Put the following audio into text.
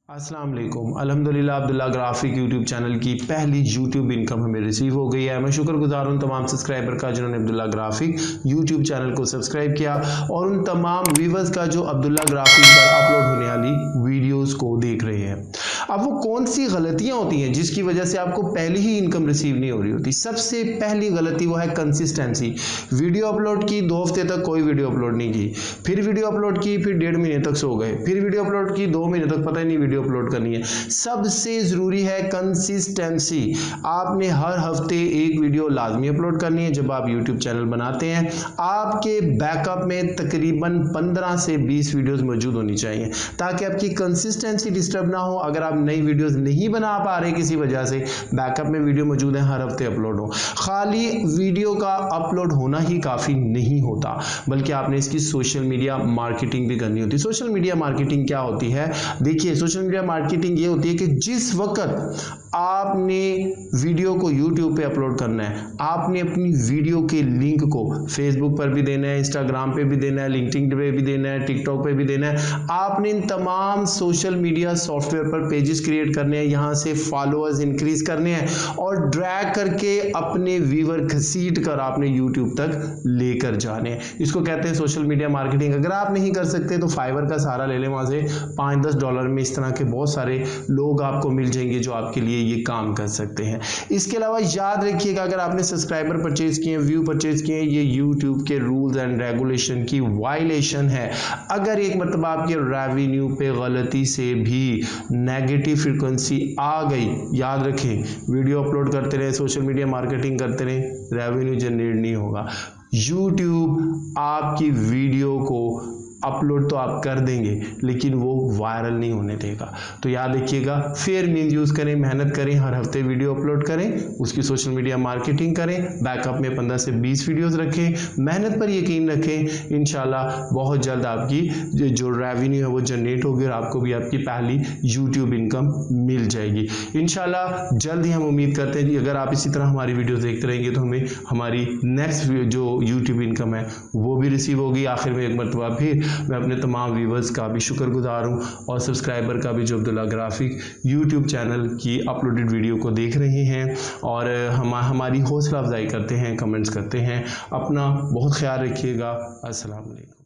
अस्सलाम वालेकुम। अल्हम्दुलिल्लाह अब्दुल्ला ग्राफिक यूट्यूब चैनल की पहली यूट्यूब इनकम हमें रिसीव हो गई है। मैं शुक्रगुजार हूँ तमाम सब्सक्राइबर का जिन्होंने अब्दुल्ला ग्राफिक यूट्यूब चैनल को सब्सक्राइब किया और उन तमाम व्यूवर्स का जो अब्दुल्ला ग्राफिक पर अपलोड होने वाली वीडियोस को देख रहे हैं। अब वो कौन सी गलतियां होती हैं जिसकी वजह से आपको पहले ही इनकम रिसीव नहीं हो रही होती? सबसे पहली गलती वो है कंसिस्टेंसी। वीडियो अपलोड की, 2 हफ्ते तक कोई वीडियो अपलोड नहीं की, फिर वीडियो अपलोड की, फिर 1.5 महीने तक सो गए, फिर वीडियो अपलोड की, 2 महीने तक पता ही नहीं वीडियो अपलोड करनी है। सबसे जरूरी है कंसिस्टेंसी। आपने हर हफ्ते एक वीडियो लाजमी अपलोड करनी है। जब आप यूट्यूब चैनल बनाते हैं आपके बैकअप में तकरीबन 15 से 20 वीडियोस मौजूद होनी चाहिए ताकि आपकी कंसिस्टेंसी डिस्टर्ब ना हो। अगर आप नई वीडियोस नहीं बना पा रहे किसी वजह से, बैकअप में वीडियो मौजूद है, हर हफ्ते अपलोड हो। खाली वीडियो का अपलोड होना ही काफी नहीं होता, बल्कि आपने इसकी सोशल मीडिया मार्केटिंग भी करनी होती है। सोशल मीडिया मार्केटिंग क्या होती है? देखिए, सोशल मीडिया मार्केटिंग ये होती है कि जिस वक्त आपने वीडियो को यूट्यूब पे अपलोड करना है, आपने अपनी वीडियो के लिंक को फेसबुक पर भी देना है, इंस्टाग्राम पे भी देना है, लिंक्डइन पे भी देना है, टिकटॉक पे भी देना है। आपने इन तमाम सोशल मीडिया सॉफ्टवेयर पर पेजेस क्रिएट करने हैं, यहाँ से फॉलोअर्स इंक्रीज करने हैं और ड्रैग करके अपने व्यूअर घसीट कर आपने यूट्यूब तक लेकर जाने हैं। इसको कहते हैं सोशल मीडिया मार्केटिंग। अगर आप नहीं कर सकते तो फाइवर का सहारा ले लें, वहां से $5-10 में इस तरह के बहुत सारे लोग आपको मिल जाएंगे जो आपके लिए ये काम कर सकते हैं। इसके अलावा याद रखिएगा, अगर आपने सब्सक्राइबर परचेज किए, व्यू परचेज किए, ये यूट्यूब के रूल्स एंड रेगुलेशन की वायलेशन है। अगर एक मरतबा आपके रेवेन्यू पे गलती से भी नेगेटिव फ्रीक्वेंसी आ गई, याद रखें, वीडियो अपलोड करते रहे, सोशल मीडिया मार्केटिंग करते रहे, रेवेन्यू जनरेट नहीं होगा। यूट्यूब आपकी वीडियो को अपलोड तो आप कर देंगे लेकिन वो वायरल नहीं होने देगा। तो याद रखिएगा, फेयर मीन्स यूज़ करें, मेहनत करें, हर हफ्ते वीडियो अपलोड करें, उसकी सोशल मीडिया मार्केटिंग करें, बैकअप में 15 से 20 वीडियोस रखें, मेहनत पर यकीन रखें। इंशाल्लाह बहुत जल्द आपकी जो रेवेन्यू है वो जनरेट होगी और आपको भी आपकी पहली यूट्यूब इनकम मिल जाएगी। इंशाल्लाह जल्द ही हम उम्मीद करते हैं कि अगर आप इसी तरह हमारी वीडियोस देखते रहेंगे तो हमें हमारी नेक्स्ट जो यूट्यूब इनकम है वो भी रिसीव होगी। आखिर में एक मरतबा फिर मैं अपने तमाम व्यूवर्स का भी शुक्रगुजार हूँ और सब्सक्राइबर का भी जो अब्दुल्ला ग्राफिक यूट्यूब चैनल की अपलोडेड वीडियो को देख रहे हैं और हमारी हौसला अफजाई करते हैं, कमेंट्स करते हैं। अपना बहुत ख्याल रखिएगा। अस्सलाम वालेकुम।